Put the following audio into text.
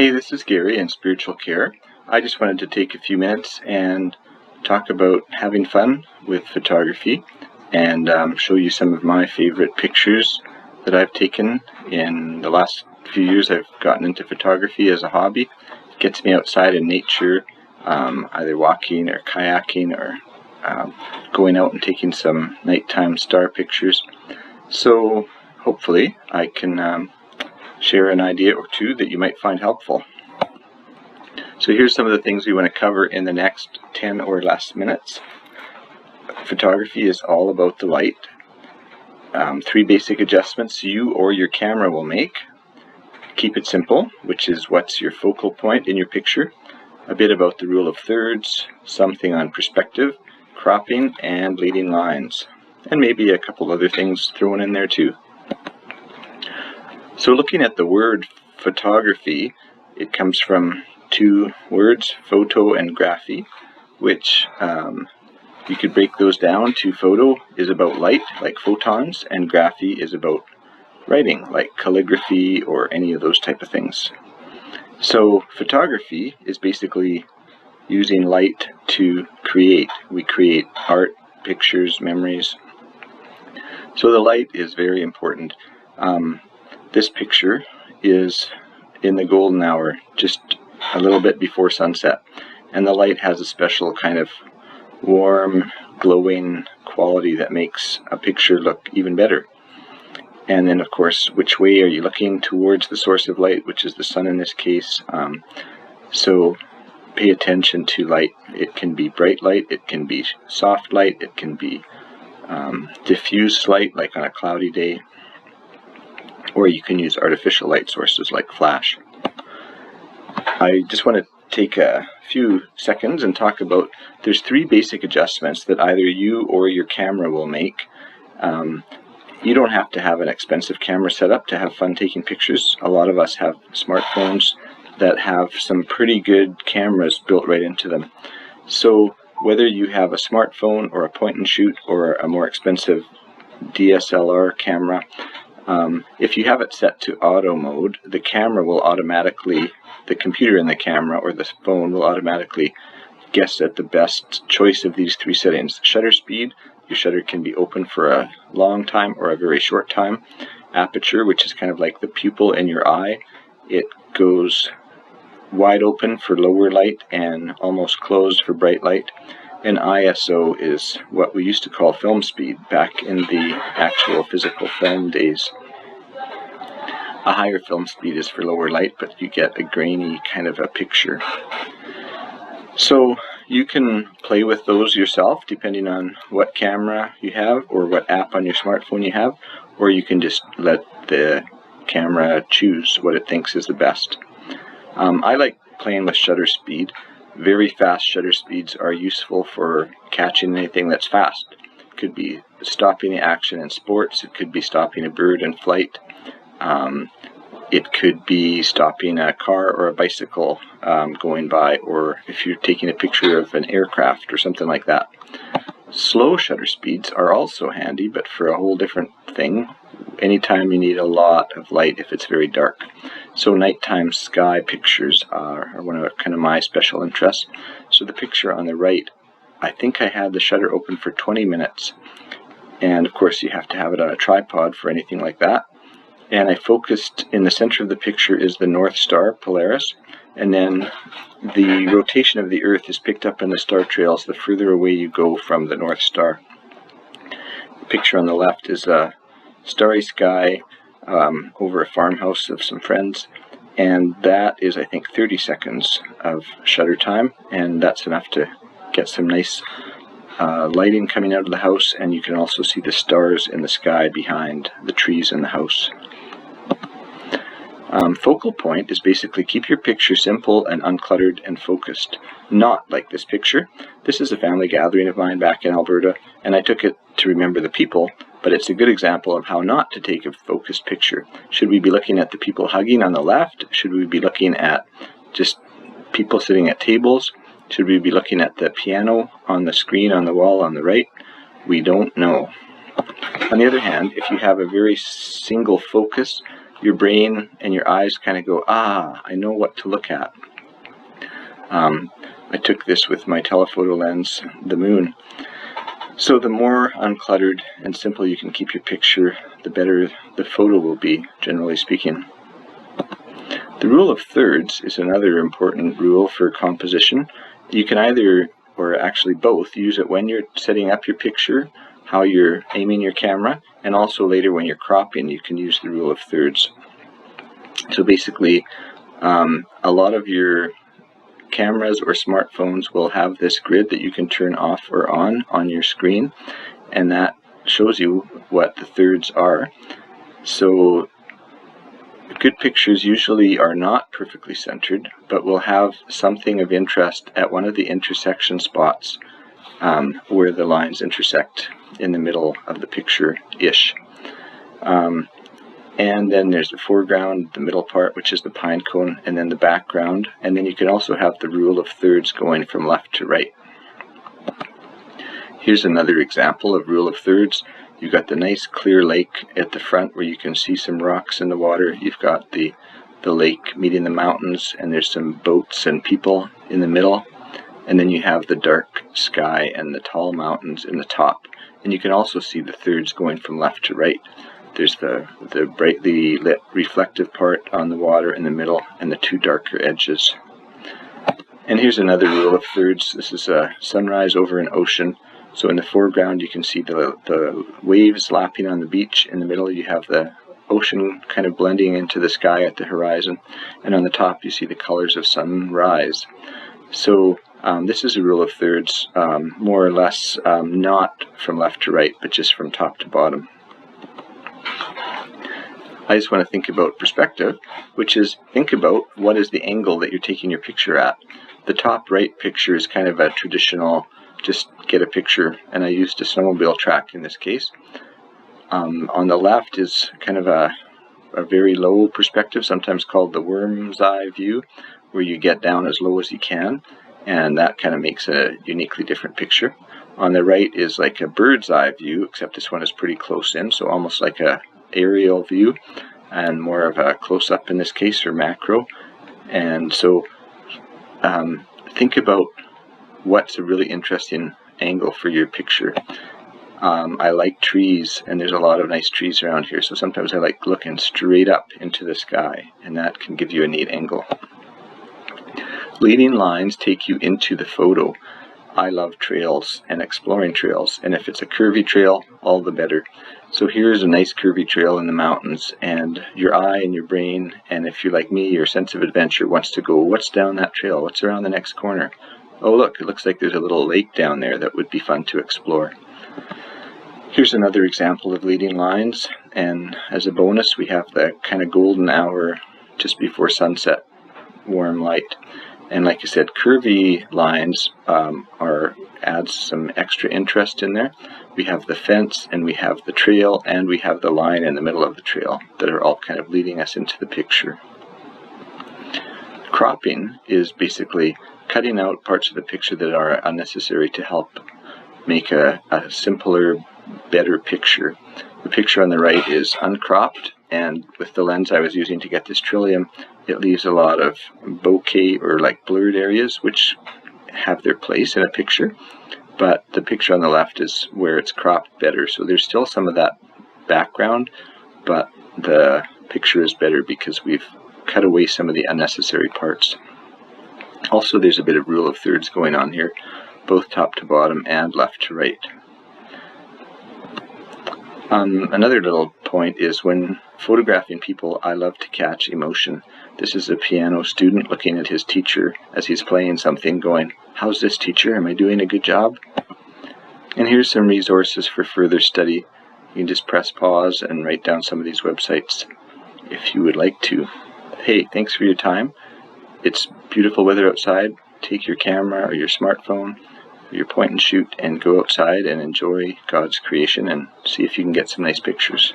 Hey, this is Gary in Spiritual Care. I just wanted to take a few minutes and talk about having fun with photography and show you some of my favorite pictures that I've taken. In the last few years I've gotten into photography as a hobby. It gets me outside in nature, either walking or kayaking or going out and taking some nighttime star pictures. So hopefully I can share an idea or two that you might find helpful. So here's some of the things we want to cover in the next 10 or less minutes. Photography is all about the light. 3 basic adjustments you or your camera will make. Keep it simple, which is what's your focal point in your picture. A bit about the rule of thirds, something on perspective, cropping, and leading lines. And maybe a couple other things thrown in there too. So looking at the word photography, it comes from 2 words, photo and graphy, which you could break those down to photo is about light, like photons, and graphy is about writing, like calligraphy or any of those type of things. So photography is basically using light to create. We create art, pictures, memories. So the light is very important. This picture is in the golden hour, just a little bit before sunset, and the light has a special kind of warm, glowing quality that makes a picture look even better. And then of course, which way are you looking towards the source of light, which is the sun in this case. So pay attention to light. It can be bright light, it can be soft light, it can be diffuse light like on a cloudy day, or you can use artificial light sources like flash. I just want to take a few seconds and talk about, there's 3 basic adjustments that either you or your camera will make. You don't have to have an expensive camera set up to have fun taking pictures. A lot of us have smartphones that have some pretty good cameras built right into them. So whether you have a smartphone or a point and shoot or a more expensive DSLR camera, if you have it set to auto mode, the camera will automatically, the computer in the camera or the phone will automatically guess at the best choice of these 3 settings. Shutter speed, your shutter can be open for a long time or a very short time. Aperture, which is kind of like the pupil in your eye, it goes wide open for lower light and almost closed for bright light. And ISO is what we used to call film speed back in the actual physical film days. A higher film speed is for lower light, but you get a grainy kind of a picture. So you can play with those yourself depending on what camera you have or what app on your smartphone you have, or you can just let the camera choose what it thinks is the best. I like playing with shutter speed. Very fast shutter speeds are useful for catching anything that's fast. It could be stopping the action in sports, it could be stopping a bird in flight, it could be stopping a car or a bicycle going by, or if you're taking a picture of an aircraft or something like that. Slow shutter speeds are also handy, but for a whole different thing. Anytime you need a lot of light if it's very dark. So nighttime sky pictures are one of kind of my special interests. So the picture on the right, I think I had the shutter open for 20 minutes. And of course you have to have it on a tripod for anything like that. And I focused, in the center of the picture is the North Star, Polaris, and then the rotation of the Earth is picked up in the star trails the further away you go from the North Star. The picture on the left is a starry sky over a farmhouse of some friends, and that is, I think, 30 seconds of shutter time, and that's enough to get some nice lighting coming out of the house, and you can also see the stars in the sky behind the trees in the house. Focal point is basically keep your picture simple and uncluttered and focused. Not like this picture. This is a family gathering of mine back in Alberta, and I took it to remember the people, but it's a good example of how not to take a focused picture. Should we be looking at the people hugging on the left? Should we be looking at just people sitting at tables? Should we be looking at the piano on the screen on the wall on the right? We don't know. On the other hand, if you have a very single focus, your brain and your eyes kind of go, ah, I know what to look at. I took this with my telephoto lens, the moon. So the more uncluttered and simple you can keep your picture, the better the photo will be, generally speaking. The rule of thirds is another important rule for composition. You can either, or actually both, use it when you're setting up your picture, how you're aiming your camera, and also later when you're cropping, you can use the rule of thirds. So basically, a lot of your cameras or smartphones will have this grid that you can turn off or on your screen, and that shows you what the thirds are. So good pictures usually are not perfectly centered, but will have something of interest at one of the intersection spots where the lines intersect in the middle of the picture-ish. And then there's the foreground, the middle part, which is the pine cone, and then the background. And then you can also have the rule of thirds going from left to right. Here's another example of rule of thirds. You've got the nice clear lake at the front where you can see some rocks in the water. You've got the lake meeting the mountains, and there's some boats and people in the middle. And then you have the dark sky and the tall mountains in the top. And you can also see the thirds going from left to right. There's the brightly lit reflective part on the water in the middle and the two darker edges. And here's another rule of thirds. This is a sunrise over an ocean. So in the foreground you can see the waves lapping on the beach. In the middle you have the ocean kind of blending into the sky at the horizon. And on the top you see the colors of sunrise. So this is a rule of thirds, more or less not from left to right, but just from top to bottom. I just want to think about perspective, which is think about what is the angle that you're taking your picture at. The top right picture is kind of a traditional, just get a picture, and I used a snowmobile track in this case. On the left is kind of a very low perspective, sometimes called the worm's eye view, where you get down as low as you can, and that kind of makes a uniquely different picture. On the right is like a bird's eye view, except this one is pretty close in, so almost like a aerial view and more of a close-up in this case, or macro. And so think about what's a really interesting angle for your picture. I like trees, and there's a lot of nice trees around here, so sometimes I like looking straight up into the sky, and that can give you a neat angle. Leading lines take you into the photo. I love trails and exploring trails, and if it's a curvy trail, all the better. So here's a nice curvy trail in the mountains, and your eye and your brain, and if you're like me, your sense of adventure wants to go, what's down that trail? What's around the next corner? Oh look, it looks like there's a little lake down there that would be fun to explore. Here's another example of leading lines, and as a bonus we have the kind of golden hour just before sunset, warm light. And like I said, curvy lines adds some extra interest in there. We have the fence, and we have the trail, and we have the line in the middle of the trail that are all kind of leading us into the picture. Cropping is basically cutting out parts of the picture that are unnecessary to help make a simpler, better picture. The picture on the right is uncropped, and with the lens I was using to get this trillium, it leaves a lot of bokeh or like blurred areas which have their place in a picture, but the picture on the left is where it's cropped better. So there's still some of that background, but the picture is better because we've cut away some of the unnecessary parts. Also, there's a bit of rule of thirds going on here, both top to bottom and left to right. Another little point is when photographing people, I love to catch emotion. This is a piano student looking at his teacher as he's playing something going, how's this, teacher? Am I doing a good job? And here's some resources for further study. You can just press pause and write down some of these websites if you would like to. Hey, thanks for your time. It's beautiful weather outside. Take your camera or your smartphone, your point and shoot, and go outside and enjoy God's creation and see if you can get some nice pictures.